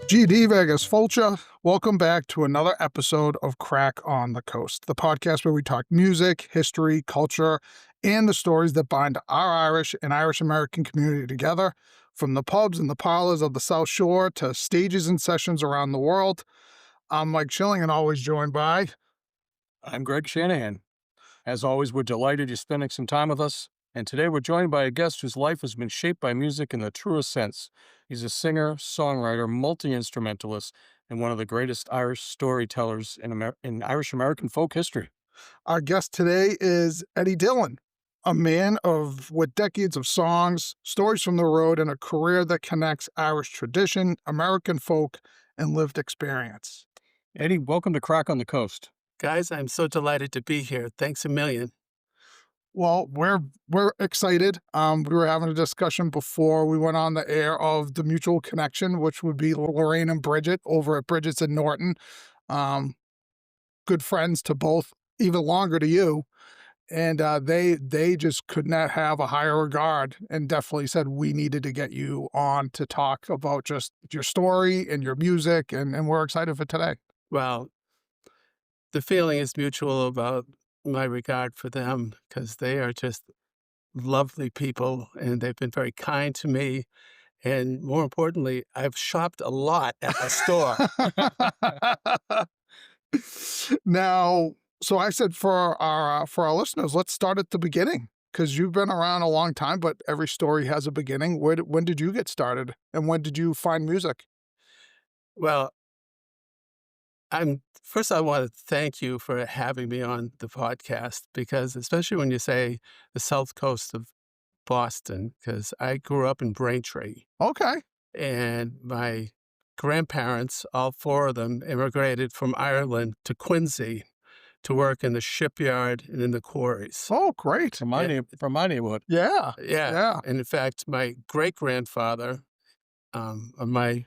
GD Vegas Fulcher, welcome back to another episode of Craic on the Coast, the podcast where we talk music, history, culture, and the stories that bind our Irish and Irish American community together, from the pubs and the parlors of the South Shore to stages and sessions around the world. I'm Mike Schilling and always joined by... I'm Greg Shanahan. As always, we're delighted you're spending some time with us. And today we're joined by a guest whose life has been shaped by music in the truest sense. He's a singer, songwriter, multi-instrumentalist, and one of the greatest Irish storytellers in Irish American folk history. Our guest today is Eddie Dillon, a man with decades of songs, stories from the road, and a career that connects Irish tradition, American folk, and lived experience. Eddie, welcome to Craic on the Coast. Guys, I'm so delighted to be here. Thanks a million. Well, we're excited. We were having a discussion before we went on the air of the mutual connection, which would be Lorraine and Bridget over at Bridget's in Norton. Good friends to both, even longer to you. And they just could not have a higher regard and definitely said we needed to get you on to talk about just your story and your music. And we're excited for today. Well, the feeling is mutual about my regard for them because they are just lovely people and they've been very kind to me. And more importantly, I've shopped a lot at the store. Now, so I said for our listeners, let's start at the beginning because you've been around a long time, but every story has a beginning. When did you get started and when did you find music? Well, first I want to thank you for having me on the podcast because especially when you say the South Coast of Boston, because I grew up in Braintree. Okay. And my grandparents, all four of them, immigrated from Ireland to Quincy to work in the shipyard and in the quarries. Oh, great. From my neighborhood. Yeah. Yeah. And in fact, my great-grandfather on my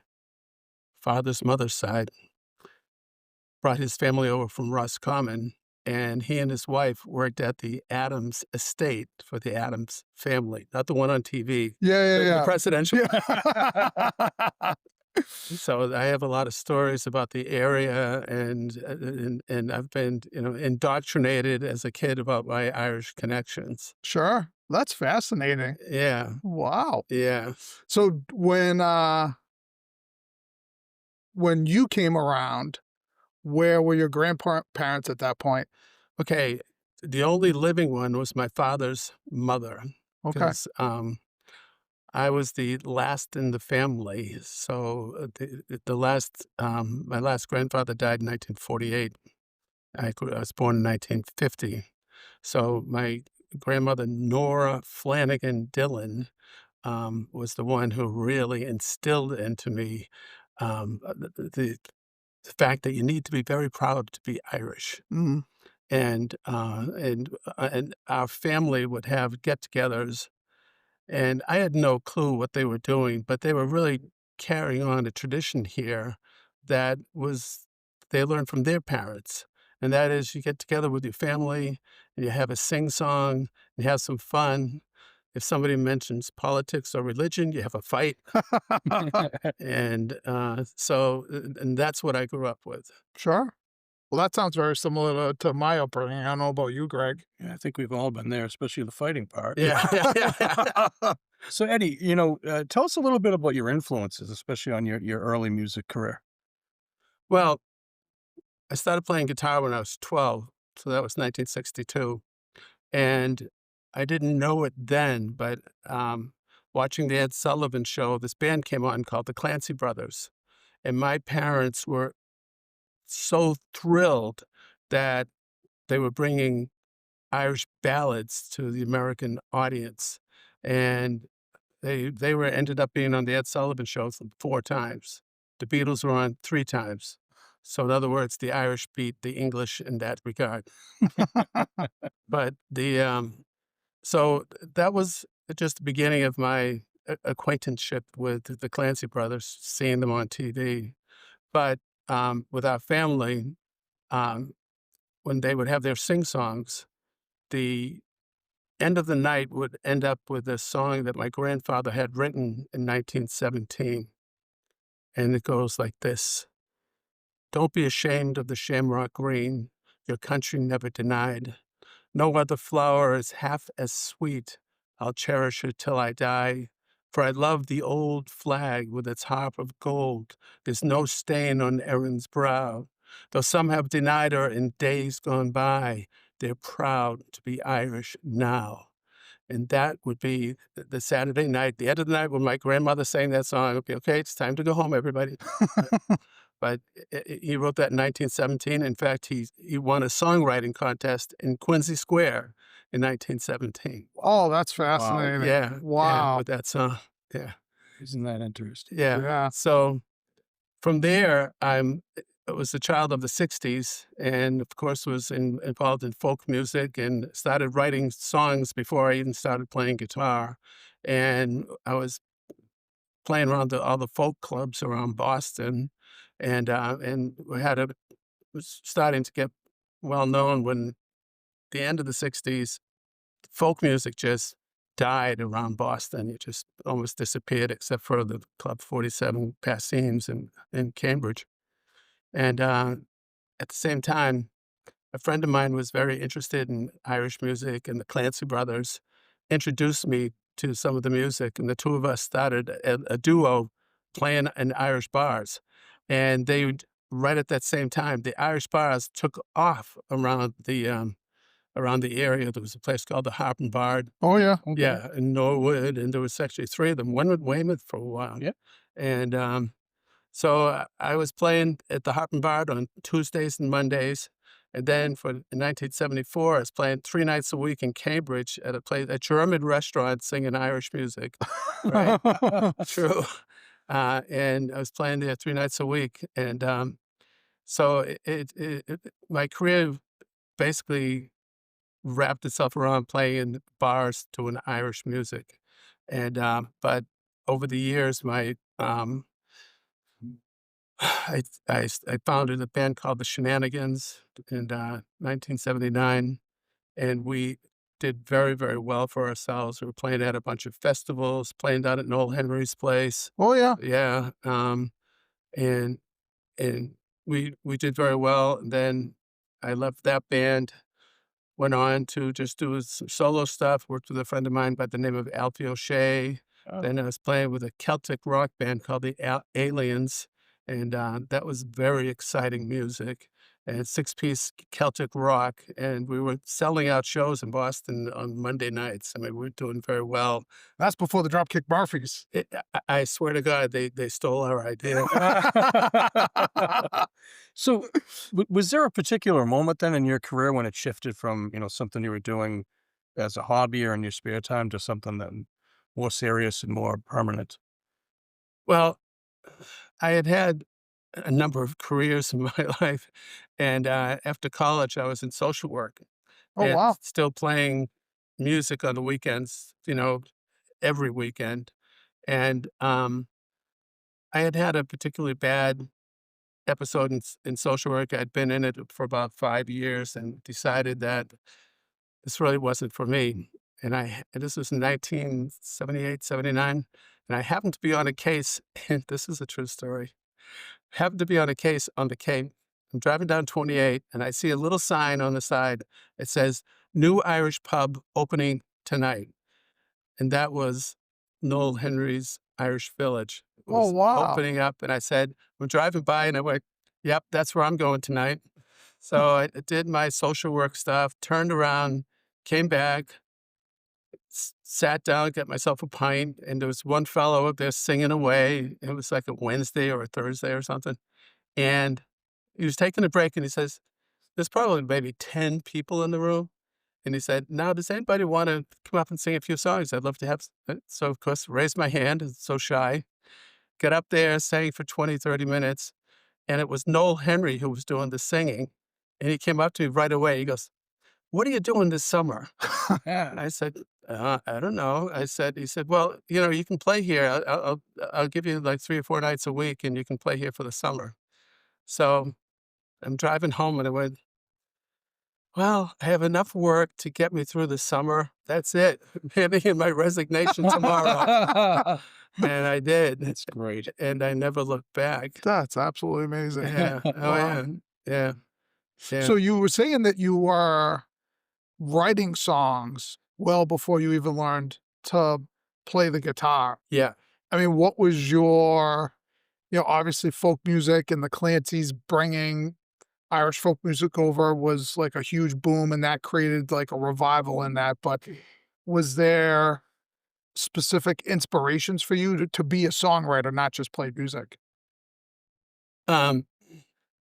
father's mother's side brought his family over from Roscommon, and he and his wife worked at the Adams estate for the Adams family, not the one on TV. Yeah. The presidential. Yeah. So I have a lot of stories about the area, and I've been, indoctrinated as a kid about my Irish connections. Sure. That's fascinating. Yeah. Wow. Yeah. So when you came around, where were your grandparents at that point? Okay. The only living one was my father's mother. Okay. 'Cause, I was the last in the family. So my last grandfather died in 1948. I was born in 1950. So my grandmother, Nora Flanagan Dillon, was the one who really instilled into me the fact that you need to be very proud to be Irish. Mm-hmm. And our family would have get-togethers, and I had no clue what they were doing, but they were really carrying on a tradition here that they learned from their parents. And that is you get together with your family and you have a sing-song, you have some fun. If somebody mentions politics or religion, you have a fight. And that's what I grew up with. Sure. Well, that sounds very similar to my upbringing. I don't know about you, Greg. Yeah, I think we've all been there, especially the fighting part. Yeah. So, Eddie, tell us a little bit about your influences, especially on your early music career. Well, I started playing guitar when I was 12, so that was 1962. And I didn't know it then, but watching the Ed Sullivan Show, this band came on called the Clancy Brothers. And my parents were so thrilled that they were bringing Irish ballads to the American audience. And they ended up being on the Ed Sullivan Show 4 times. The Beatles were on 3 times. So in other words, the Irish beat the English in that regard. But so that was just the beginning of my acquaintanceship with the Clancy Brothers, seeing them on TV. But with our family, when they would have their sing-songs, the end of the night would end up with a song that my grandfather had written in 1917. and it goes like this. Don't be ashamed of the shamrock green your country never denied. No other flower is half as sweet. I'll cherish her till I die. For I love the old flag with its harp of gold. There's no stain on Erin's brow. Though some have denied her in days gone by, they're proud to be Irish now. And that would be the Saturday night, the end of the night when my grandmother sang that song. It would be, okay, it's time to go home, everybody. But he wrote that in 1917. In fact, he won a songwriting contest in Quincy Square in 1917. Oh, that's fascinating. Yeah, Wow. with that song. Yeah, Isn't that interesting? yeah. Yeah. So from there, I was a child of the 60s and, of course, was involved in folk music and started writing songs before I even started playing guitar. And I was playing around all the folk clubs around Boston, and we had a was starting to get well known when the end of the '60s, folk music just died around Boston. It just almost disappeared, except for the Club 47 Passemes in Cambridge. And at the same time, a friend of mine was very interested in Irish music, and the Clancy Brothers introduced me to some of the music, and the two of us started a duo playing in Irish bars. And right at that same time, the Irish bars took off around the area. There was a place called the Harp and Bard, Oh, yeah. Okay. yeah, in Norwood, and there was actually three of them. One with Weymouth for a while. Yep. And so I was playing at the Harp and Bard on Tuesdays and Mondays. And then in 1974, I was playing 3 nights a week in Cambridge at a German restaurant singing Irish music. Right. True. And I was playing there 3 nights a week. And so my career basically wrapped itself around playing bars to an Irish music. And but over the years, I founded a band called the Shenanigans in 1979, and we did very, very well for ourselves. We were playing at a bunch of festivals, playing down at Noel Henry's place. Oh, yeah. Yeah, and and we did very well. And then I left that band, went on to just do some solo stuff, worked with a friend of mine by the name of Alfie O'Shea. Oh. Then I was playing with a Celtic rock band called the Aliens, and that was very exciting music, and 6-piece Celtic rock, and we were selling out shows in Boston on Monday nights. I mean, we were doing very well. That's before the Dropkick Murphys. I swear to God, they stole our idea. So, was there a particular moment then in your career when it shifted from, something you were doing as a hobby or in your spare time to something that more serious and more permanent? Well, I had a number of careers in my life, and after college, I was in social work Oh, and wow. still playing music on the weekends, every weekend. And I had a particularly bad episode in social work. I'd been in it for about 5 years and decided that this really wasn't for me. And this was in 1978, 79, and I happened to be on a case, and this is a true story. Happened to be on a case on the Cape. I'm driving down 28, and I see a little sign on the side. It says, "New Irish Pub opening tonight." And that was Noel Henry's Irish Village. It Oh, was wow. opening up, and I said, I'm driving by, and I went, yep, that's where I'm going tonight. So I did my social work stuff, turned around, came back, sat down, got myself a pint, and there was one fellow up there singing away. It was like a Wednesday or a Thursday or something. And he was taking a break, and he says, there's probably maybe 10 people in the room. And he said, now, does anybody want to come up and sing a few songs? I'd love to have. So, of course, raised my hand, so shy, got up there, sang for 20, 30 minutes. And it was Noel Henry who was doing the singing. And he came up to me right away. He goes, what are you doing this summer? And I said, I don't know. He said, well, you can play here. I'll give you like 3 or 4 nights a week, and you can play here for the summer. So I'm driving home, and I went, well, I have enough work to get me through the summer. That's it. I'm handing in my resignation tomorrow. and I did, That's great. and I never looked back. That's absolutely amazing. Yeah. Oh, Wow. yeah. Yeah. Yeah. So you were saying that you were writing songs well before you even learned to play the guitar. Yeah. I mean, what was your, obviously folk music and the Clancy's bringing Irish folk music over was like a huge boom and that created like a revival in that. But was there specific inspirations for you to be a songwriter, not just play music? Um,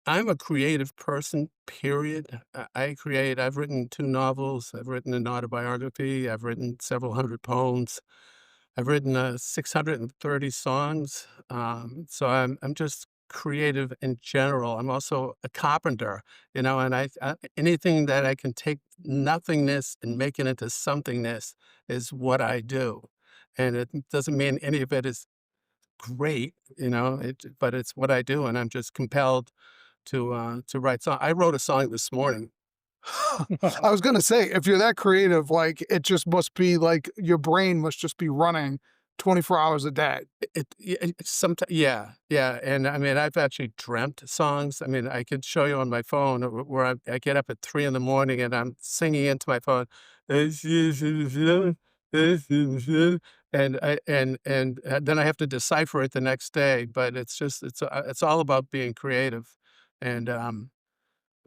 I'm a creative person, period. I create. I've written 2 novels. I've written an autobiography. I've written several hundred poems. I've written 630 songs. So I'm just creative in general. I'm also a carpenter, and I anything that I can take nothingness and make it into somethingness is what I do. And it doesn't mean any of it is great, but it's what I do, and I'm just compelled to write song. I wrote a song this morning. I was gonna say, if you're that creative, like it just must be like your brain must just be running 24 hours a day. Yeah, yeah, and I mean, I've actually dreamt songs. I mean, I could show you on my phone where I get up at 3 in the morning and I'm singing into my phone, and then I have to decipher it the next day. But it's all about being creative, and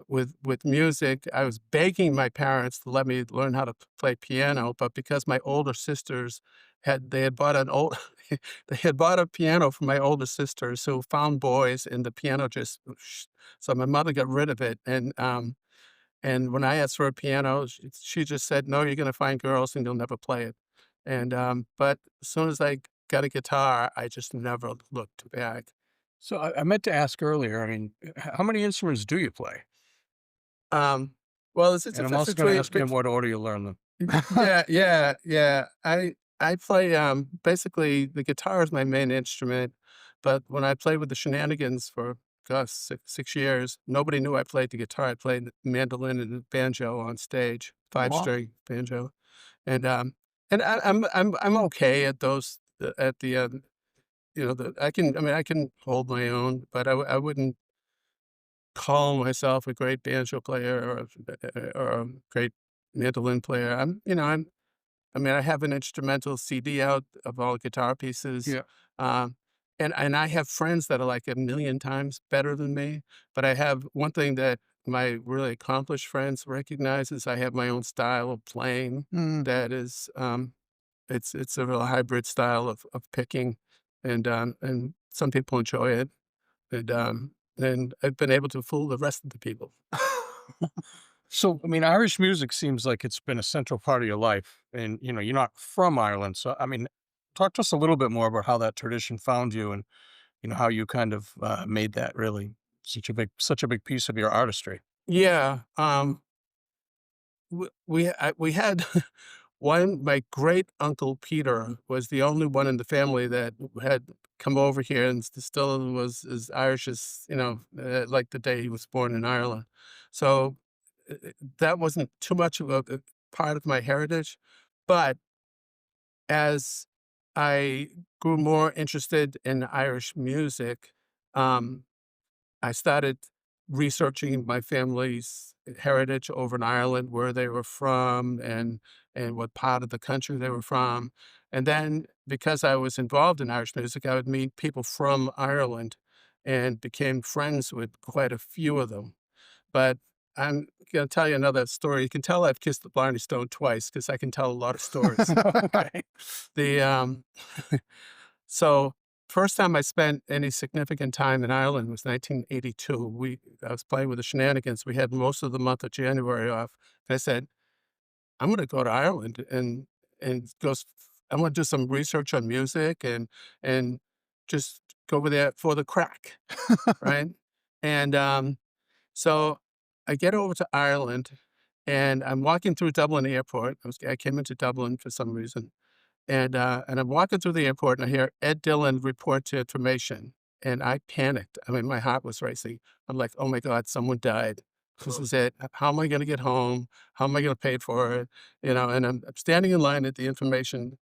with music, I was begging my parents to let me learn how to play piano, but because my older sisters they had bought an old they had bought a piano for my older sisters who found boys and the piano just so my mother got rid of it. And when I asked for a piano, she just said, "No, you're gonna find girls and you'll never play it." But as soon as I got a guitar, I just never looked back. So I meant to ask earlier, I mean, how many instruments do you play? Um, well, And I'm it's also gonna between ask you in what order you learn them. Yeah, yeah, yeah. I play, basically, the guitar is my main instrument, but when I played with the Shenanigans for, gosh, 6 years, nobody knew I played the guitar. I played the mandolin and the banjo on stage, Wow. five-string banjo, and, I'm okay at those, at the, I can hold my own, but I wouldn't call myself a great banjo player or a great mandolin player. I mean, I have an instrumental CD out of all guitar pieces, Yeah. um, and I have friends that are like a million times better than me, but I have one thing that my really accomplished friends recognize is I have my own style of playing Mm. that is, it's a real hybrid style of picking, and some people enjoy it, and I've been able to fool the rest of the people. So, I mean, Irish music seems like it's been a central part of your life, and you're not from Ireland. So, I mean, talk to us a little bit more about how that tradition found you, and how you kind of made that really such a big piece of your artistry. Yeah, we had one. My great uncle Peter was the only one in the family that had come over here and still was as Irish as like the day he was born in Ireland. So that wasn't too much of a part of my heritage, but as I grew more interested in Irish music, um, I started researching my family's heritage over in Ireland, where they were from and what part of the country they were from. And then because I was involved in Irish music, I would meet people from Ireland and became friends with quite a few of them. But I'm gonna tell you another story. You can tell I've kissed the Blarney Stone twice because I can tell a lot of stories. Okay. The So, first time I spent any significant time in Ireland was 1982. I was playing with the Shenanigans. We had most of the month of January off. And I said, "I'm gonna go to Ireland and I'm gonna do some research on music and just go over there for the crack," right? And, so I get over to Ireland, and I'm walking through Dublin Airport. I came into Dublin for some reason, and I'm walking through the airport, and I hear Ed Dillon report to information, and I panicked. I mean, my heart was racing. I'm like, "Oh my god, someone died. This is it. How am I gonna get home? How am I gonna pay for it?" And I'm standing in line at the information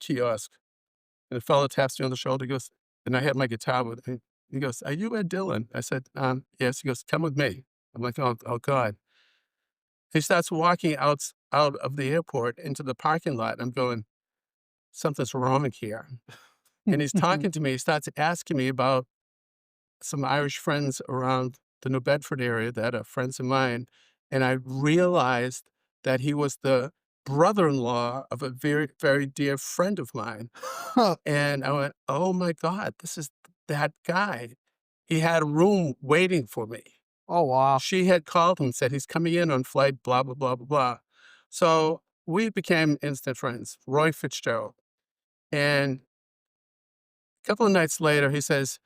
kiosk, And the fellow taps me on the shoulder. He goes, and I had my guitar with me. He goes, "Are you Ed Dillon?" I said, "Yes." He goes, "Come with me." I'm like, "Oh God." He starts walking out of the airport into the parking lot. I'm going, "Something's wrong here." And he's talking to me. He starts asking me about some Irish friends around the New Bedford area that are friends of mine. And I realized that he was the brother-in-law of a very, very dear friend of mine. And I went, "Oh my God, this is that guy." He had a room waiting for me. Oh, wow. She had called him and said, "He's coming in on flight, blah, blah, blah, blah, blah." So we became instant friends, Roy Fitzgerald. And a couple of nights later, he says,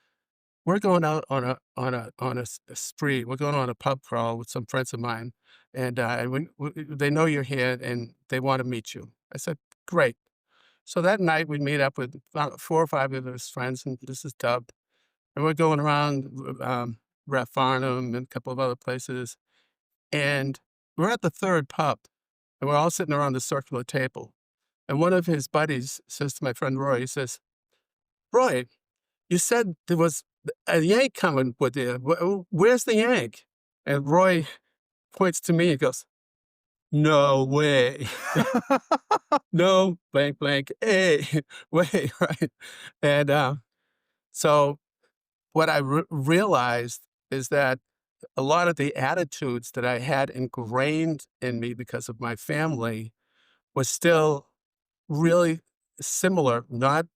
"We're going out on a spree. We're going on a pub crawl with some friends of mine, and they know you're here and they want to meet you." I said, "Great." So that night we meet up with about 4 or 5 of his friends, and this is Dub, and we're going around Ref Farnham and a couple of other places, and we're at the third pub, and we're all sitting around the circular table, and one of his buddies says to my friend Roy, he says, "Roy, you said there was a Yank coming with you. Where's the Yank?" And Roy points to me and goes, "No way." No, blank, blank, hey, way, right? And so what I realized is that a lot of the attitudes that I had ingrained in me because of my family was still really similar, not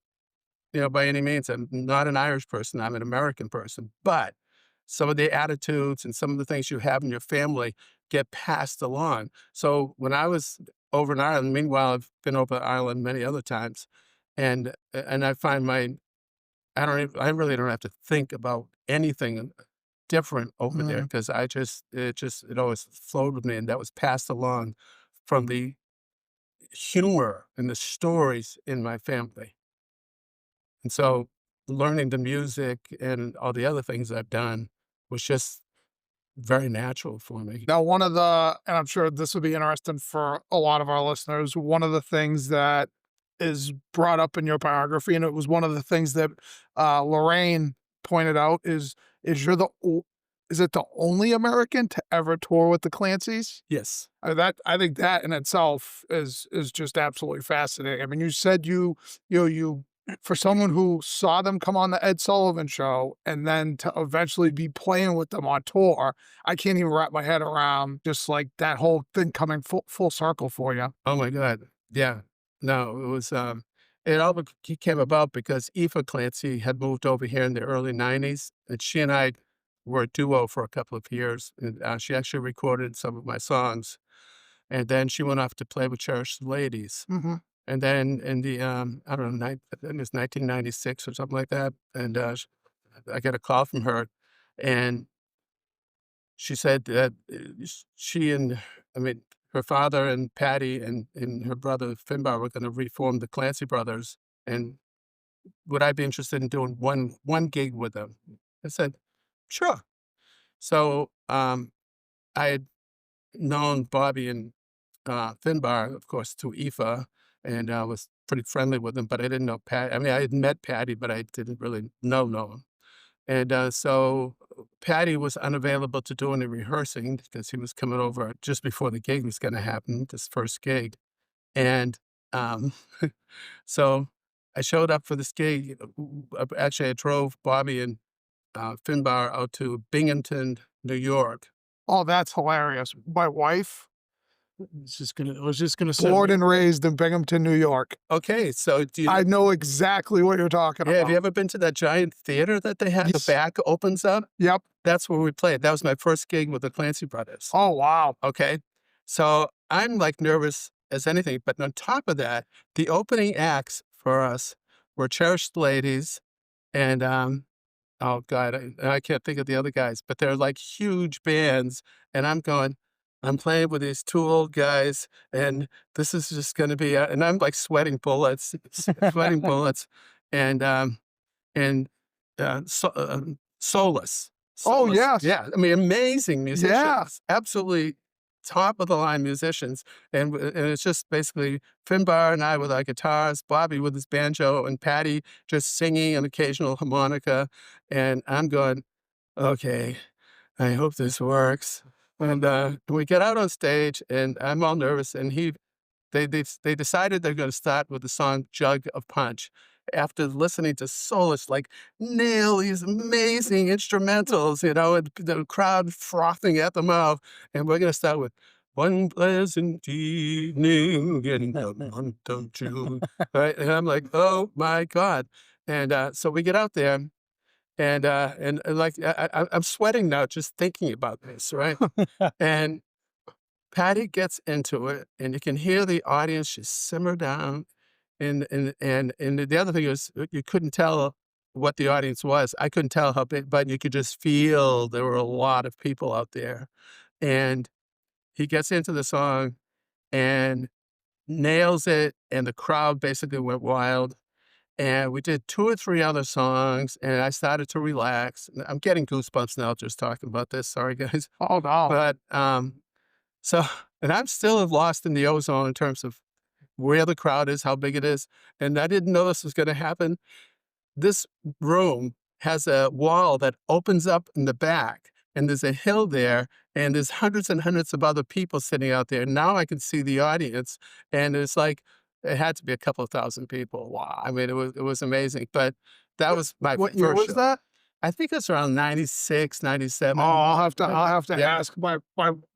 by any means. I'm not an Irish person. I'm an American person. But some of the attitudes and some of the things you have in your family get passed along. So when I was over in Ireland, meanwhile, I've been over Ireland many other times, and I find I really don't have to think about anything different over there Mm. because it always flowed with me, and that was passed along from the humor and the stories in my family. And so learning the music and all the other things I've done was just very natural for me. Now, and I'm sure this would be interesting for a lot of our listeners, one of the things that is brought up in your biography, and it was one of the things that Lorraine pointed out, is is it the only American to ever tour with the Clancys? Yes. I think that in itself is just absolutely fascinating. I mean, you said you for someone who saw them come on the Ed Sullivan Show and then to eventually be playing with them on tour, I can't even wrap my head around just like that whole thing coming full circle for you. Oh my God. Yeah. No, it was, it all came about because Aoife Clancy had moved over here in the early 90s, and she and I were a duo for a couple of years. And she actually recorded some of my songs. And then she went off to play with Cherished Ladies. Hmm. And then in the, I don't know, I think it was 1996 or something like that. And I got a call from her, and she said that she and, I mean, her father and Patty and her brother Finbar were going to reform the Clancy Brothers. And would I be interested in doing one gig with them? I said, sure. So I had known Bobby and Finbar, of course, through Aoife, and I was pretty friendly with him, but I didn't know Pat. I mean, I had met Patty, but I didn't really know him. And so Patty was unavailable to do any rehearsing because he was coming over just before the gig was going to happen, this first gig. And um, so I showed up for this gig. Actually, I drove Bobby and Finbar out to Binghamton, New York. Oh, that's hilarious. My wife, I was just gonna say, born and raised in Binghamton, New York. Okay, so do you I know exactly what you're talking Yeah, have you about. ever been to that giant theater that they have? Yes. The back opens up? Yep. That's where we played. That was my first gig with the Clancy Brothers. Oh, wow. Okay. So I'm like nervous as anything. But on top of that, the opening acts for us were Cherished Ladies and, oh God, I can't think of the other guys, but they're like huge bands. And I'm playing with these two old guys, and this is just going to be, and I'm like sweating bullets, sweating bullets. And, and Solus. Oh, Solus. yes. Yeah. I mean, amazing Yeah. musicians. Absolutely top of the line musicians, and it's just basically Finbar and I with our guitars, Bobby with his banjo, and Patty just singing an occasional harmonica, and I'm going, "Okay, I hope this works." And, we get out on stage, and I'm all nervous, and they decided they're gonna start with the song "Jug of Punch." After listening to soloists, like, nail these amazing instrumentals, and the crowd frothing at the mouth, and we're gonna start with "One pleasant evening in the month of June," right? And I'm like, "Oh my god." And, so we get out there, and, like, I'm sweating now just thinking about this, right? And Patty gets into it, and you can hear the audience just simmer down, and the other thing is, you couldn't tell what the audience was. I couldn't tell how big, but you could just feel there were a lot of people out there, and he gets into the song and nails it, and the crowd basically went wild, and we did 2 or 3 other songs, and I started to relax. I'm getting goosebumps now just talking about this, sorry, guys. Oh, no. But, so and I'm still lost in the ozone in terms of where the crowd is, how big it is, and I didn't know this was gonna happen. This room has a wall that opens up in the back, and there's a hill there, and there's hundreds and hundreds of other people sitting out there. Now I can see the audience, and it's like it had to be a couple of thousand people. Wow. I mean, it was amazing, but that was my What year first was show. that? I think it's around 96, Oh, 97. I'll have to Yeah. ask my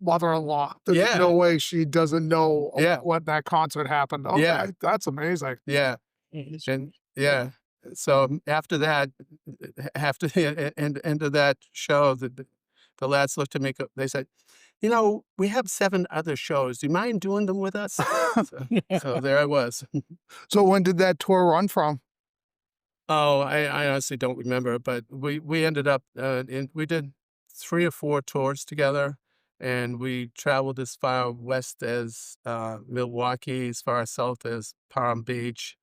mother-in-law. There's Yeah. no way she doesn't know Yeah. when that concert happened. Okay, Yeah. that's amazing. Yeah. And yeah. So after that, after the end of that show, the lads looked at me, they said, "We have 7 other shows. Do you mind doing them with us?" So there I was. So when did that tour run from? Oh, I honestly don't remember, but we ended up, we did 3 or 4 tours together, and we traveled as far west as, Milwaukee, as far south as Palm Beach,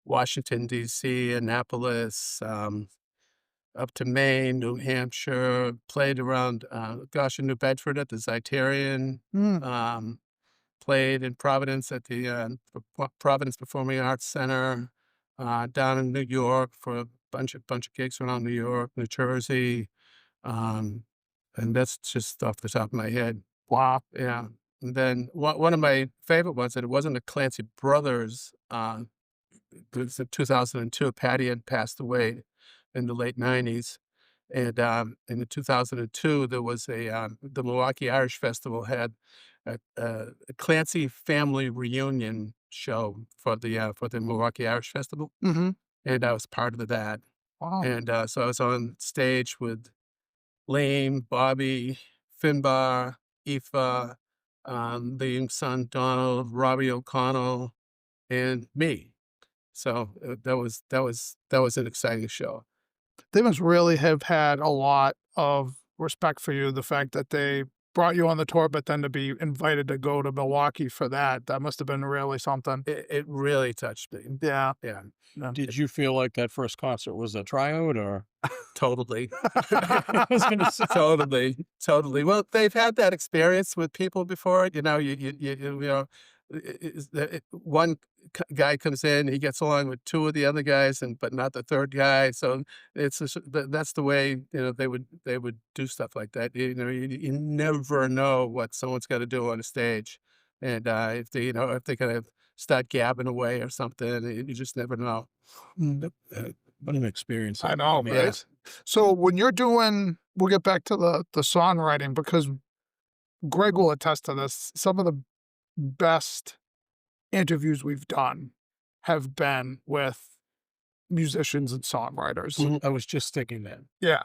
Washington, DC, Annapolis, up to Maine, New Hampshire, played around, in New Bedford at the Zeitarian, Mm. played in Providence at the, Providence Performing Arts Center, down in New York for a bunch of gigs around New York, New Jersey, um, and that's just off the top of my head. Wow. Yeah. And then one of my favorite ones, and it wasn't a Clancy Brothers, it was in 2002. Patty had passed away in the late 90s. And in 2002, there was the Milwaukee Irish Festival had a Clancy family reunion show for the Milwaukee Irish Festival, Mhm. and I was part of that. Wow. And so I was on stage with Lane, Bobby, Finbar, Aoife, Liam's son Donald, Robbie O'Connell, and me. So that was an exciting show. They must really have had a lot of respect for you, the fact that they brought you on the tour, but then to be invited to go to Milwaukee for that must have been really something. It really touched me. Yeah. Yeah, Yeah. Did you feel like that first concert was a tryout or? totally. I was gonna say. Totally, totally. Well, they've had that experience with people before. One guy comes in, he gets along with 2 of the other guys, but not the 3rd guy. So that's the way they would do stuff like that. You never know what someone's got to do on a stage, and if they're gonna start gabbing away or something, you just never know. Mm. What an experience. I know, Yeah. right? So when you're doing, we'll get back to the songwriting because Greg will attest to this. Some of the best interviews we've done have been with musicians and songwriters. Mhm. I was just thinking that. Yeah.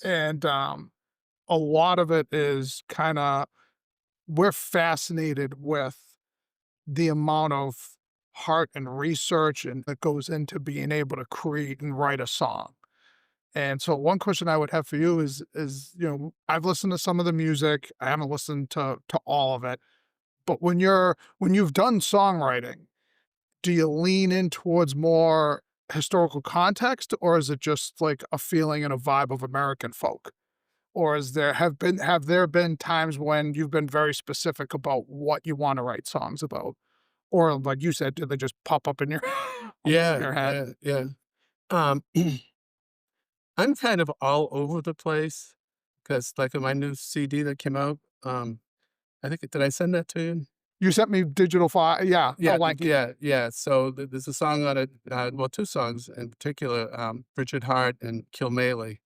And a lot of it is kind of, we're fascinated with the amount of heart and research and that goes into being able to create and write a song. And so one question I would have for you is, I've listened to some of the music. I haven't listened to all of it. But when you've done songwriting, do you lean in towards more historical context, or is it just like a feeling and a vibe of American folk? or have there been times when you've been very specific about what you wanna write songs about? Or like you said, do they just pop up in your in Yeah, your head? yeah, yeah. Um, I'm kind of all over the place because, like, in my new CD that came out, I think did I send that to you? You sent me digital file, yeah, a Yeah, link. yeah, yeah. So there's a song on it, well, 2 songs in particular, Bridget Hart and Kilmaley.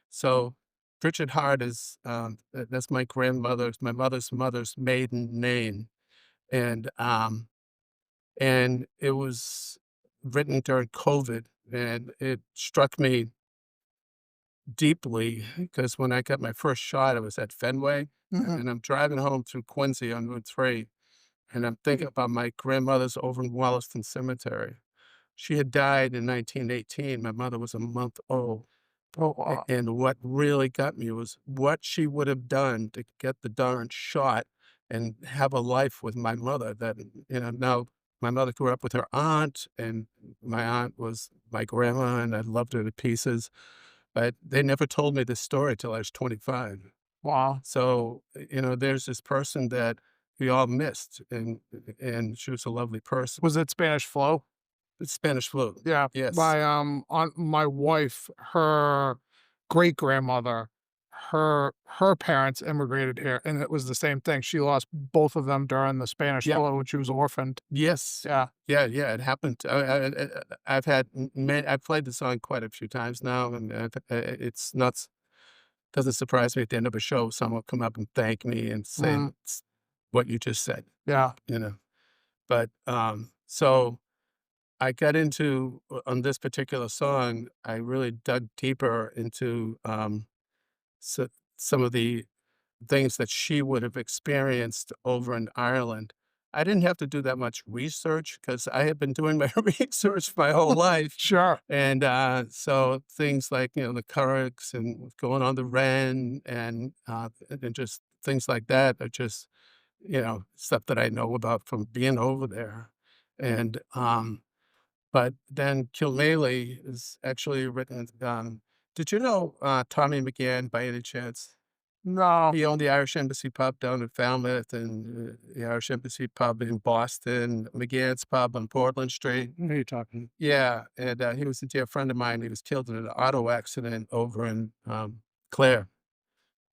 So Bridget Hart is, that's my mother's mother's maiden name, and, um, and it was written during COVID, and it struck me deeply because when I got my first shot, I was at Fenway, Mhm. and I'm driving home through Quincy on Route 3, and I'm thinking about my grandmother's over in Wollaston Cemetery. She had died in 1918. My mother was a month old. Oh, wow. And what really got me was what she would have done to get the darn shot and have a life with my mother that, now my mother grew up with her aunt, and my aunt was my grandma, and I loved her to pieces. But they never told me this story till I was 25. Wow. So, there's this person that we all missed, and she was a lovely person. Was it Spanish Flu? It's Spanish flu. Yeah, Yes. my wife, her great-grandmother, her parents immigrated here, and it was the same thing. She lost both of them during the Spanish Yep. flu when she was orphaned. Yes. Yeah. Yeah, yeah, it happened. I've had I've played the song quite a few times now, and it's nuts. Doesn't surprise me at the end of a show, someone will come up and thank me and say Mhm. what you just said, Yeah. you know. But so I got into on this particular song, I really dug deeper into so, some of the things that she would have experienced over in Ireland. I didn't have to do that much research because I had been doing my research my whole life. Sure. And so things like, the Currachs and going on the Ren and just things like that are just, stuff that I know about from being over there. And, but then Kilmaley is actually written, did you know Tommy McGann by any chance? No. He owned the Irish Embassy pub down in Falmouth and the Irish Embassy pub in Boston, McGann's pub on Portland Street. Who are you talking? Yeah, and he was a dear friend of mine. He was killed in an auto accident over in Clare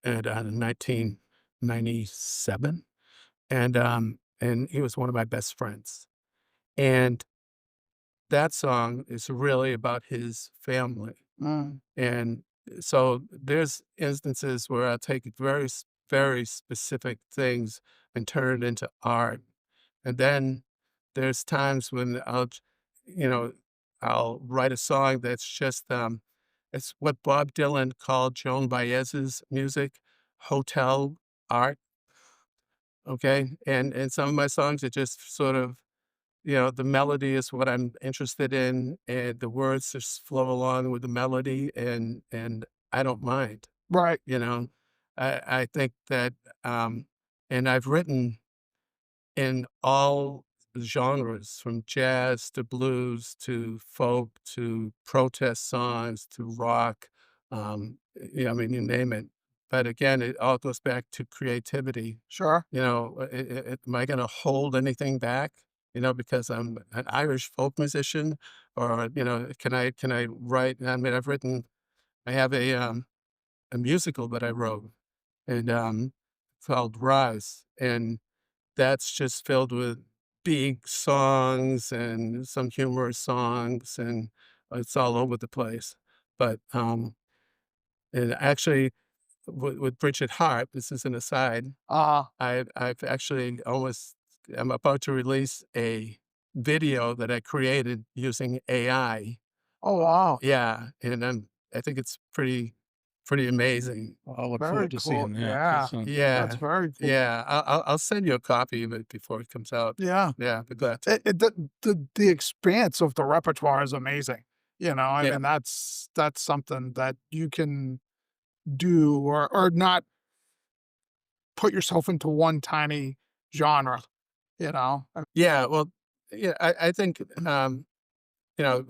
in 1997, and he was one of my best friends. And that song is really about his family. Mm. And so there's instances where I take very specific things and turn it into art. And then there's times when you know, I'll write a song that's just, it's what Bob Dylan called Joan Baez's music, hotel art. Okay. And some of my songs are just sort of, the melody is what I'm interested in, and the words just flow along with the melody, and I don't mind, Right. you know? I think that, and I've written in all genres, from jazz to blues to folk to protest songs to rock, I mean, you name it. But again, it all goes back to creativity. Sure. Am I gonna hold anything back, because I'm an Irish folk musician? Or, can I write I mean, I have a musical that I wrote, and, called Rise, and that's just filled with big songs and some humorous songs, and it's all over the place. But, and actually, with Bridget Hart, this is an aside, Uh, I've actually I'm about to release a video that I created using AI. oh, wow. Yeah, and I think it's pretty amazing. Well, I'll look Very forward to cool. seeing that. That Yeah. sounds That's Yeah, fantastic. very cool. yeah, I'll send you a copy of it before it comes out. Yeah. Yeah, I'd be glad to. The expanse of the repertoire is amazing. I Yeah, mean, that's something that you can do or not put yourself into one tiny genre, you know? yeah, well, yeah, I think, you know,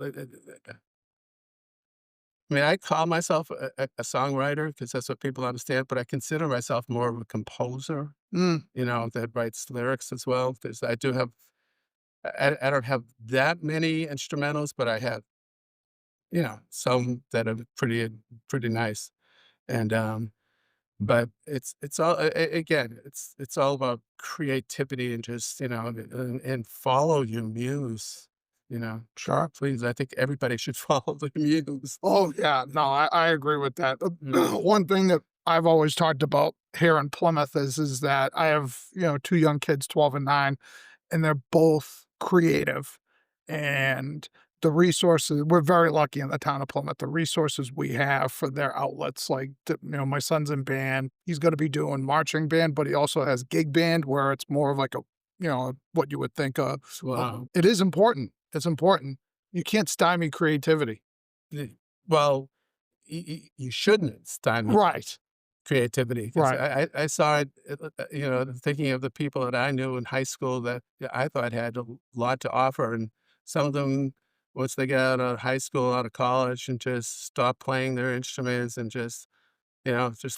I mean, I call myself a songwriter because that's what people understand, but I consider myself more of a composer, Mm, that writes lyrics as well. Because I do have, I don't have that many instrumentals, but I have, some that are pretty nice. And, but it's all, again, it's all about creativity and just, and follow your muse, sure. please. I think everybody should follow the muse. Oh, yeah. No, I agree with that. Mm. One thing that I've always talked about here in Plymouth is that I have, two young kids, 12 and 9, and they're both creative. And the resources, we're very lucky in the town of Plymouth, the resources we have for their outlets. Like, my son's in band. He's going to be doing marching band, but he also has gig band where it's more of like a, what you would think of. Wow. It is important. It's important. You can't stymie creativity. Y Well, you shouldn't stymie Right. creativity 'cause Right. I saw it, thinking of the people that I knew in high school that, yeah, I thought had a lot to offer, and some of them, once they got out of high school, out of college, and just stopped playing their instruments and just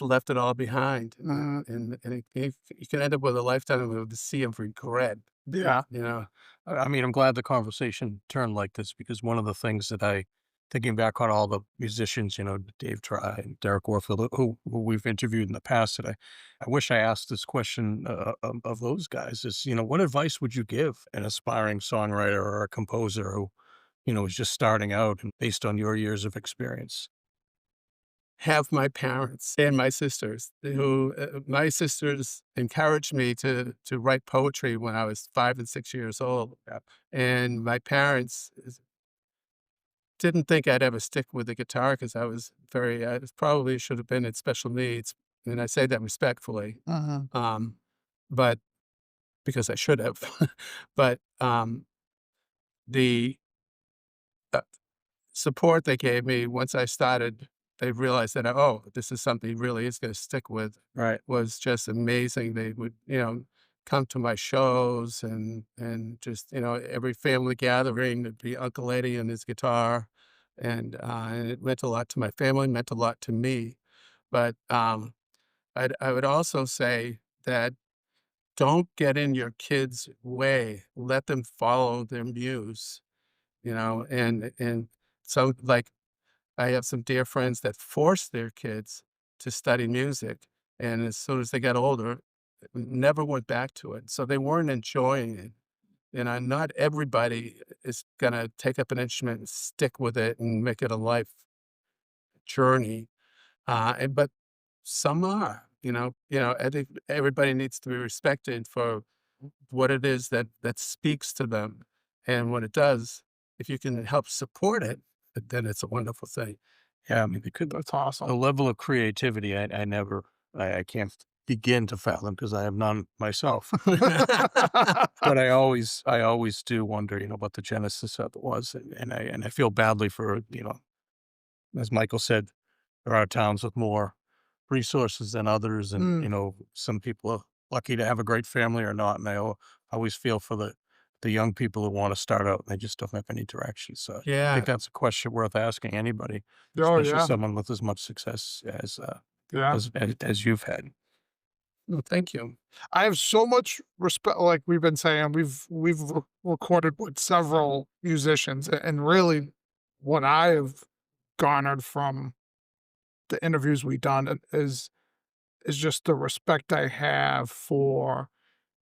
left it all behind, Uh, and you can end up with a lifetime of the sea of regret, yeah. you know? I mean, I'm glad the conversation turned like this because one of the things that thinking back on all the musicians, Dave Try and Derek Warfield, who we've interviewed in the past, that I wish I asked this question of those guys is, what advice would you give an aspiring songwriter or a composer who, is just starting out and based on your years of experience? Have my parents and my sisters who my sisters encouraged me to write poetry when I was 5 and 6 years old, and my parents didn't think I'd ever stick with the guitar because I probably should have been in special needs, and I say that respectfully, Uh-huh. but because I should have. But, the, uh support they gave me once I started, they realized that, "Oh, this is something he really is gonna stick with," Right. was just amazing. They would, come to my shows and just, every family gathering, there'd be Uncle Eddie and his guitar, and it meant a lot to my family, meant a lot to me. But, I would also say that don't get in your kids' way. Let them follow their muse, and so, like, I have some dear friends that forced their kids to study music, and as soon as they got older, never went back to it. So they weren't enjoying it. Not everybody is gonna take up an instrument and stick with it and make it a life journey. But some are, I think everybody needs to be respected for what it is that speaks to them. And when it does, if you can help support it, then it's a wonderful thing. Yeah, I mean, That's the awesome. level of creativity, I never, I can't begin to fathom because I have none myself. But I always do wonder, what the genesis of it was, and I feel badly for, as Michael said, there are towns with more resources than others, and Mm, some people are lucky to have a great family or not, and always feel for the young people who want to start out and they just don't have any direction. So I think Yeah. that's a question worth asking anybody, oh, especially yeah. someone with as much success Yeah. as you've had. No, thank you. I have so much respect. Like we've been saying, we've recorded with several musicians, and really, what I have garnered from the interviews we've done is just the respect I have for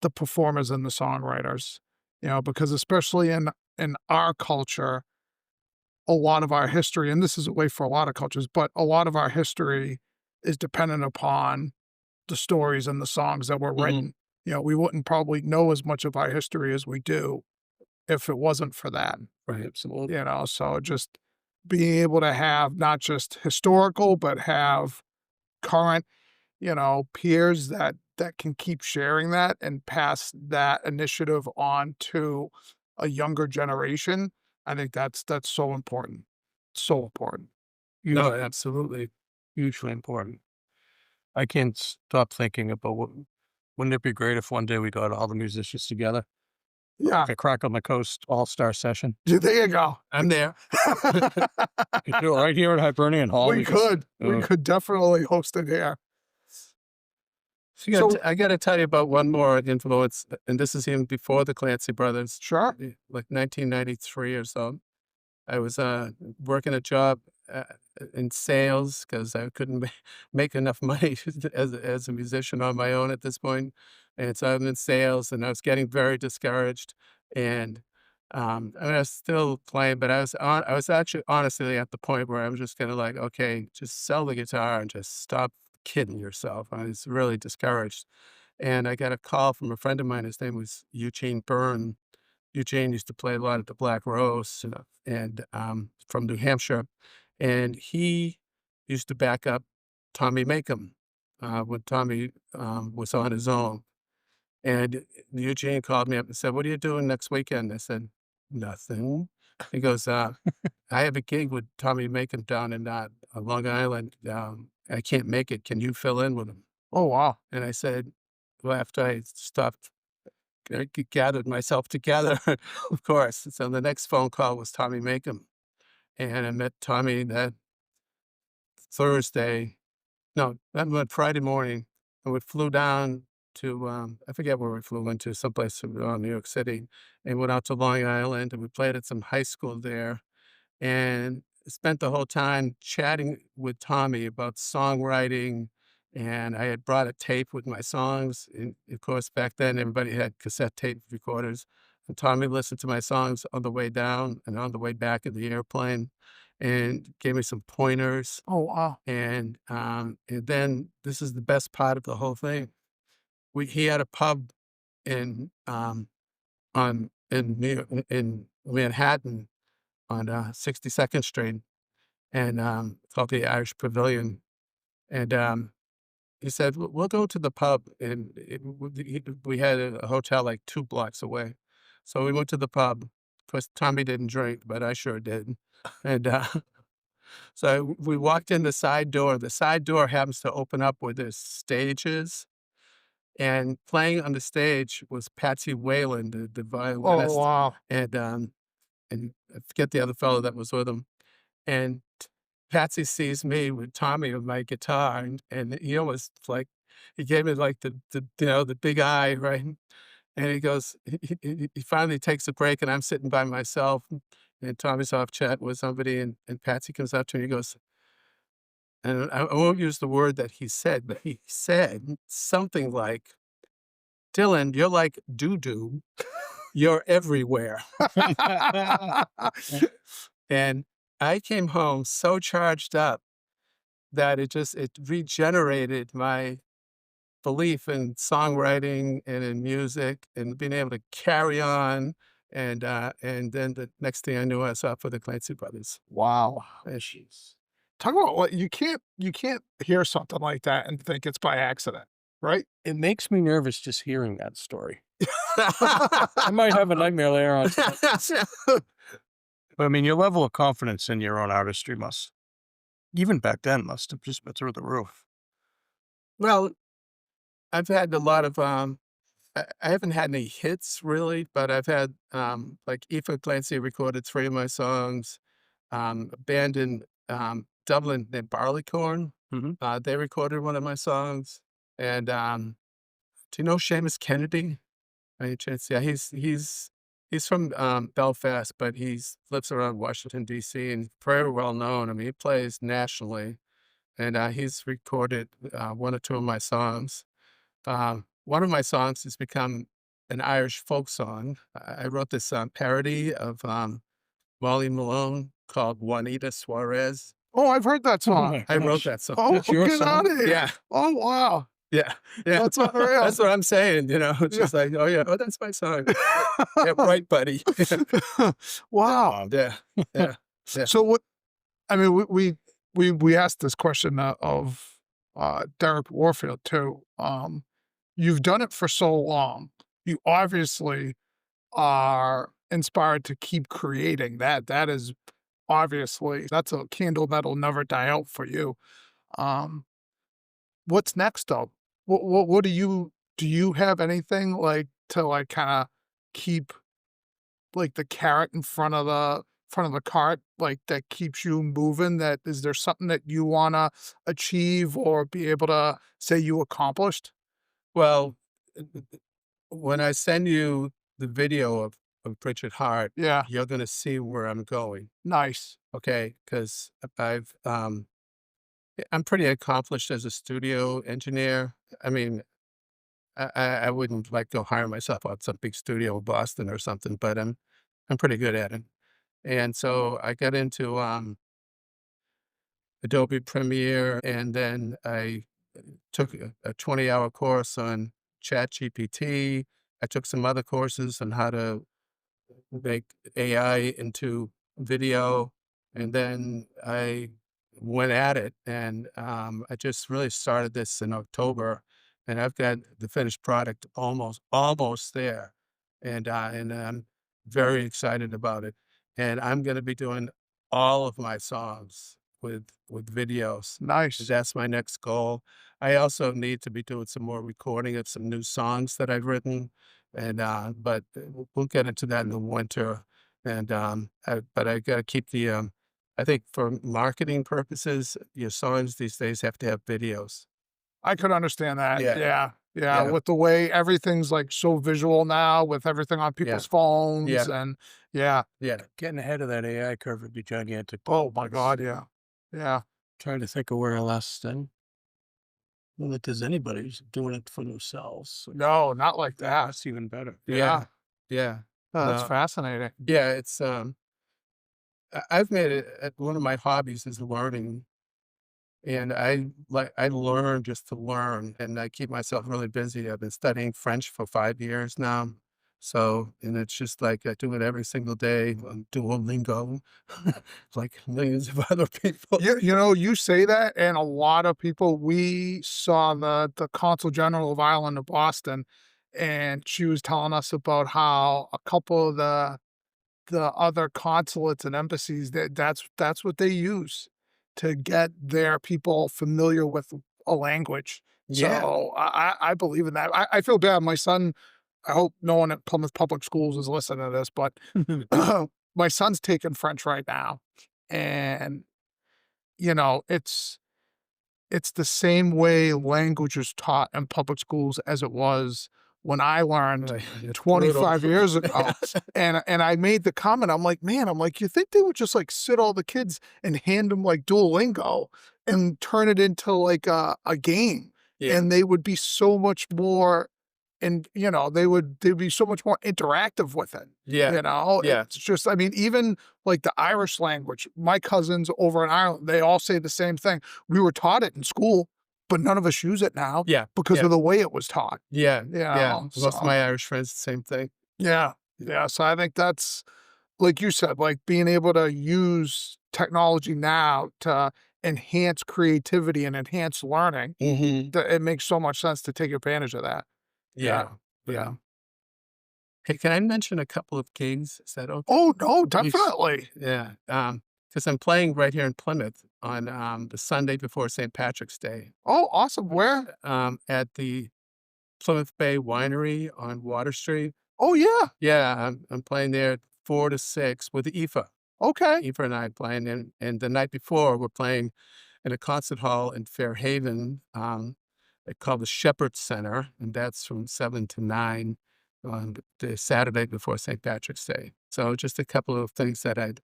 the performers and the songwriters. Because especially in our culture, a lot of our history, and this is a way for a lot of cultures, but a lot of our history is dependent upon the stories and the songs that were Mhm. written. We wouldn't probably know as much of our history as we do if it wasn't for that. Right. Absolutely. So just being able to have not just historical, but have current, peers that can keep sharing that and pass that initiative on to a younger generation. I think that's so important. So important. No, Hugely, absolutely. hugely important. I can't stop thinking about wouldn't it be great if one day we got all the musicians together Yeah. Like a Crack on the Coast all-star session. There you go. I'm there. You could do it right here at Hibernian Hall. We could definitely host it here. So I got to tell you about one more influence, and this is even before the Clancy Brothers, sure. like 1993 or so. I was working a job in sales because I couldn't make enough money as a musician on my own at this point. And so I'm in sales, and I was getting very discouraged. And I mean, I was still playing, but I was actually honestly at the point where I was just gonna like, okay, just sell the guitar and just stop kidding yourself. I was really discouraged. And I got a call from a friend of mine. His name was Eugene Byrne. Eugene used to play a lot at the Black Rose, and from New Hampshire, and he used to back up Tommy Makem when Tommy was on his own. And Eugene called me up and said, "What are you doing next weekend?" I said, "Nothing." He goes, "I have a gig with Tommy Makem down in Long Island. I can't make it. Can you fill in with him?" Oh, wow. And I said, well, after I stopped gathered myself together, of course. So the next phone call was Tommy Makem, and I met Tommy that Thursday. No, that went Friday morning, and we flew down to I forget where we flew into, someplace around New York City, and went out to Long Island, and we played at some high school there, and spent the whole time chatting with Tommy about songwriting. And I had brought a tape with my songs. And of course, back then, everybody had cassette tape recorders. And Tommy listened to my songs on the way down and on the way back in the airplane and gave me some pointers. Oh, wow. And then this is the best part of the whole thing. He had a pub in in Manhattan on 62nd Street, and called the Irish Pavilion. And he said, We'll go to the pub." And we had a hotel like 2 blocks away. So we went to the pub. Of course, Tommy didn't drink, but I sure did. And so we walked in the side door. The side door happens to open up where there's stages. And playing on the stage was Patsy Whalen, the Oh, violinist. wow. And I forget the other fellow that was with him. And Patsy sees me with Tommy with my guitar, and he almost like he gave me like the big eye, right? And he goes, he finally takes a break, and I'm sitting by myself, and Tommy's off chatting with somebody, and Patsy comes up to me, and he goes, and I won't use the word that he said, but he said something like, "Dylan, you're like doo-doo. You're everywhere." And I came home so charged up that it regenerated my belief in songwriting and in music and being able to carry on. And then the next thing I knew, I was up for the Clancy Brothers. Wow. Jeez. Talk about what you can't hear something like that and think it's by accident, right? It makes me nervous just hearing that story. I might have a nightmare later on. But I mean, your level of confidence in your own artistry even back then, must have just been through the roof. Well, I've had a lot of I haven't had any hits really, but I've had like Aoife Clancy recorded 3 of my songs. A band in Dublin named Barleycorn, they recorded one of my songs. And do you know Seamus Kennedy? By any chance? Yeah, he's from Belfast, but lives around Washington D.C. and very well known. I mean, he plays nationally, and he's recorded 1 or 2 of my songs. One of my songs has become an Irish folk song. I wrote this parody of Molly Malone called Juanita Suarez. Oh, I've heard that song. I wrote that song. Oh, That's your get song? out of here. Yeah. Oh, wow. Yeah, yeah. That's unreal. That's what I'm saying, It's just like, oh, yeah, oh, that's my song. Yeah, right, buddy. Wow. Yeah, yeah. So what? I mean, we asked this question of Derek Warfield too. You've done it for so long. You obviously are inspired to keep creating. That is obviously that's a candle that'll never die out for you. What's next though? What do you have anything like to like kind of keep like the carrot in front of the cart, like that keeps you moving? That is there something that you wanna achieve or be able to say you accomplished? Well, when I send you the video of Pritchard Hart, Yeah, you're gonna see where I'm going, nice. okay? Because I'm pretty accomplished as a studio engineer. I mean, I wouldn't like go hire myself out some big studio in Boston or something, but I'm pretty good at it. And so I got into Adobe Premiere, and then I took a 20-hour course on ChatGPT. I took some other courses on how to make AI into video, and then I went at it, and I just really started this in October, and I've got the finished product almost there, and I'm very excited about it, and I'm going to be doing all of my songs with videos. Nice. That's my next goal. I also need to be doing some more recording of some new songs that I've written, and but we'll get into that in the winter. And but I got to keep the I think for marketing purposes, your songs these days have to have videos. I could understand that. Yeah, Yeah, yeah, yeah, with the way everything's, like, so visual now with everything on yeah, people's phones yeah, and yeah. yeah. Getting ahead of that AI curve would be gigantic. Oh my god, yeah. Yeah. Trying to think of where I last then. Well, if there's anybody who's doing it for themselves, so No, not like that. that's even better. Yeah. Yeah, yeah. Oh, that's No, fascinating. yeah. It's I've made it one of my hobbies is learning. And I learn just to learn, and I keep myself really busy. I've been studying French for 5 years now. So, and it's just like I do it every single day on Duolingo, like millions of other people. You know, you say that, and a lot of people we saw the Consul General of Ireland of Boston, and she was telling us about how a couple of the other consulates and embassies, that's what they use to get their people familiar with a language. Yeah. So I believe in that. I feel bad. My son, I hope no one at Plymouth Public Schools is listening to this, but my son's taking French right now. And, you know, it's the same way language is taught in public schools as it was when I learned Right, it's brutal. 25 years ago. And I made the comment, I'm like, "Man," I'm like, "You think they would just, like, sit all the kids and hand them, like, Duolingo and turn it into, like, a game, Yeah, and they would be so much more and, you know, they'd be so much more interactive with it, yeah, you know? yeah, It's just I mean, even, like, the Irish language, my cousins over in Ireland, they all say the same thing. We were taught it in school, but none of us use it now yeah, because yeah, of the way it was taught, yeah, you yeah. know? Most of So my Irish friends, the same thing. yeah, yeah, so I think that's like you said, like, being able to use technology now to enhance creativity and enhance learning, Hmm. that it makes so much sense to take advantage of that. Yeah, Yeah, yeah. yeah. Hey, can I mention a couple of gigs? Is that okay? Oh, no, Yes. definitely. Yeah, because I'm playing right here in Plymouth on, the Sunday before St. Patrick's Day, Oh, awesome. Where? at the Plymouth Bay Winery on Water Street. Oh, yeah. Yeah, I'm playing there 4 to 6 with Aoife. Okay. Aoife and I playing, and the night before, we're playing in a concert hall in Fairhaven, they call the Shepherd Center, and that's from 7 to 9 on the Saturday before St. Patrick's Day. So just a couple of things that I'm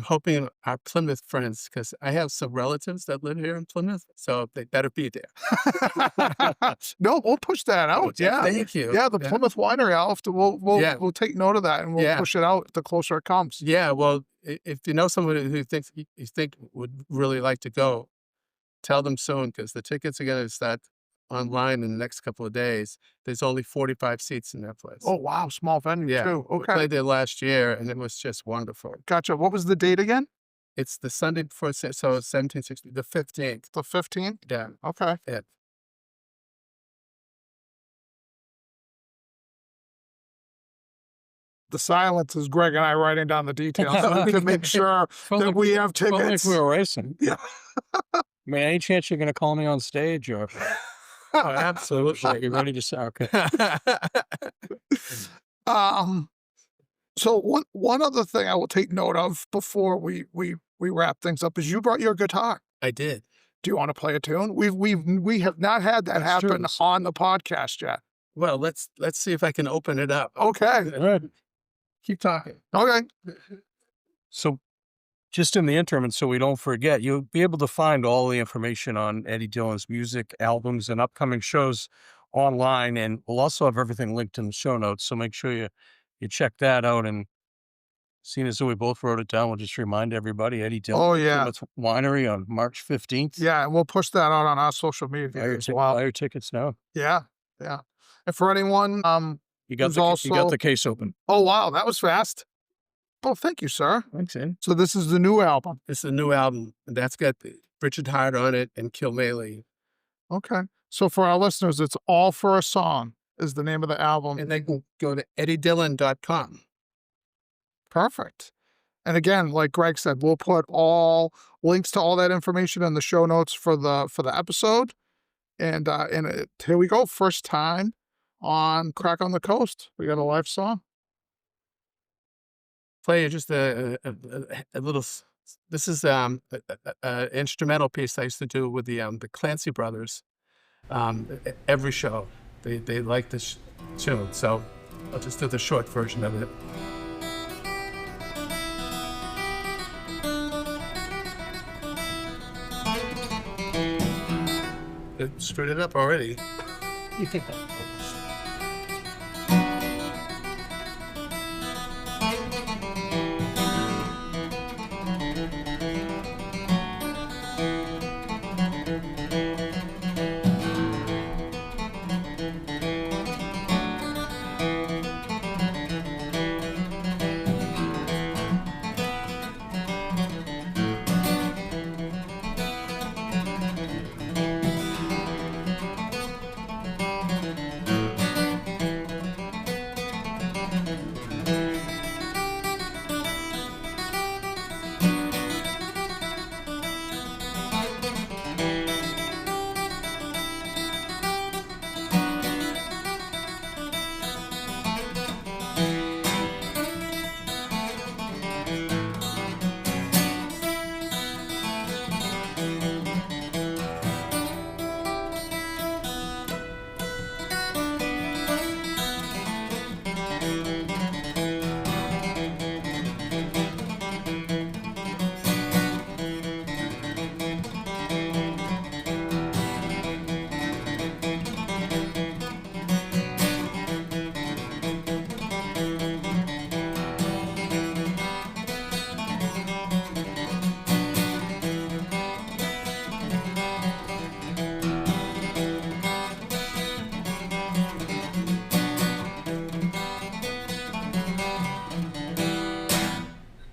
hoping our Plymouth friends, because I have some relatives that live here in Plymouth, so they better be there. No, we'll push that out, yeah. Thank you. Yeah, the Yeah. Plymouth Winery, I'll have to Yeah. we'll take note of that, and we'll Yeah. push it out the closer it comes. Yeah. Well, if you know somebody who thinks you think would really like to go, tell them soon because the tickets are going to start online in the next couple of days. There's only 45 seats in that place. Oh, wow, small venue Yeah. too. We Okay, played there last year and it was just wonderful. gotcha. What was the date again? It's the Sunday before, so it's 1760, the 15th. The 15th? Yeah. Okay. Yeah. The silence is Greg and I writing down the details so we can make sure Felt that like we have felt like tickets. we were racing. Yeah. I mean, any chance you're gonna call me on stage or Oh, absolutely. you ready to say okay. Um, So one other thing I will take note of before we wrap things up is you brought your guitar. I did. Do you want to play a tune? We have not had that That's true. happen on the podcast yet. Well, let's see if I can open it up. Okay. All right. Keep talking. Okay. So, just in the interim, and so we don't forget, you'll be able to find all the information on Eddie Dillon's music, albums, and upcoming shows online, and we'll also have everything linked in the show notes. So make sure you check that out. And seeing as though we both wrote it down, we'll just remind everybody Eddie Dillon Oh yeah. Plymouth Winery on March 15th. Yeah, and we'll push that out on our social media as well. Buy your tickets now. Yeah. Yeah. And for anyone You got who's you got also the case open. Oh wow, that was fast. Oh, thank you, sir. Thanks, Ed. So this is the new album. It's a new album, and that's got Richard Hart on it and Kilmaley. Okay. So for our listeners, it's All for a Song is the name of the album. And they can go to eddiedillon.com. Perfect. And again, like Greg said, we'll put all links to all that information in the show notes for the episode. And here we go. First time on Craic on the Coast. We got a live song. Play just a little. This is an instrumental piece I used to do with the Clancy Brothers. Every show they like this tune, so I'll just do the short version of it. It screwed it up already.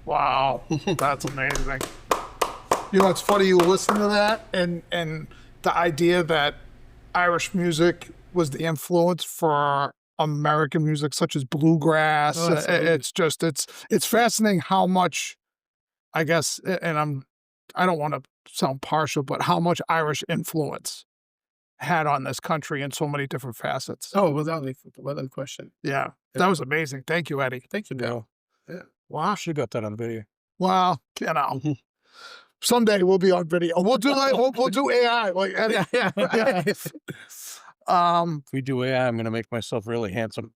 Wow, that's amazing. You know, it's funny you listen to that and the idea that Irish music was the influence for American music, such as bluegrass. Oh, absolutely. It's just it's fascinating how much, I guess, and I don't want to sound partial, but how much Irish influence had on this country in so many different facets. Oh, without any question. Yeah, that was amazing. Thank you, Eddie. Thank you, Bill. Yeah. Wow. Should have got that on video. Well, you know, someday we'll be on video. We'll do we'll do AI like Eddie. Yeah. If we do AI, I'm going to make myself really handsome.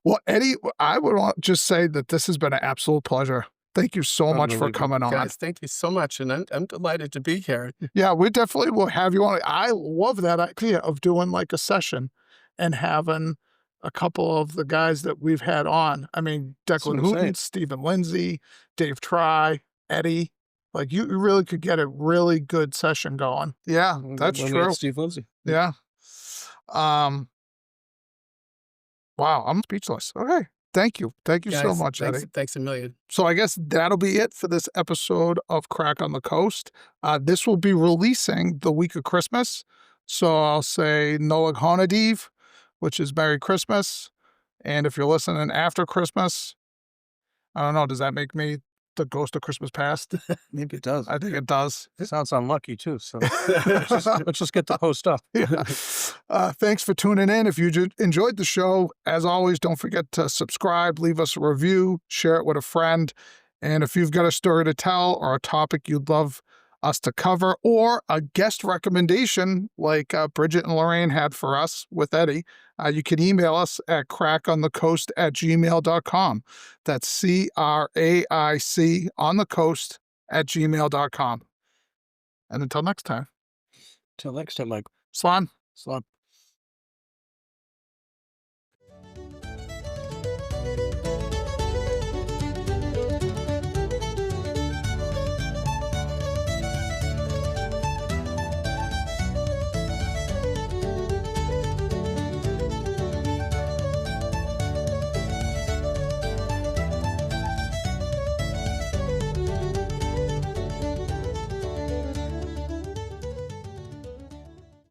Well, Eddie, I would just say that this has been an absolute pleasure. Thank you so much for coming on. Guys, thank you so much, and I'm delighted to be here. Yeah, we definitely will have you on. I love that idea of doing like a session and having a couple of the guys that we've had on. I mean, Declan Hooton, Stephen Lindsay, Dave Try, Eddie. Like you really could get a really good session going. Yeah, that's true. Steve Lindsay. Yeah. Wow, I'm speechless. Okay. Thank you. Thank you so Guys, much, Eddie. Thanks a million. So I guess that'll be it for this episode of Craic on the Coast. This will be releasing the week of Christmas. So I'll say Noach Honadiv, which is Merry Christmas. And if you're listening after Christmas, I don't know, does that make me the Ghost of Christmas Past? Maybe it does. I think it does. It sounds unlucky too. So let's just get the post up. Yeah. Thanks for tuning in. If you enjoyed the show, as always, don't forget to subscribe, leave us a review, share it with a friend. And if you've got a story to tell or a topic you'd love us to cover or a guest recommendation like Bridget and Lorraine had for us with Eddie, you can email us at craiconthecoast@gmail.com. That's CRAIC on the coast@gmail.com. And until next time. Till next time, Mike. Slán. Slán.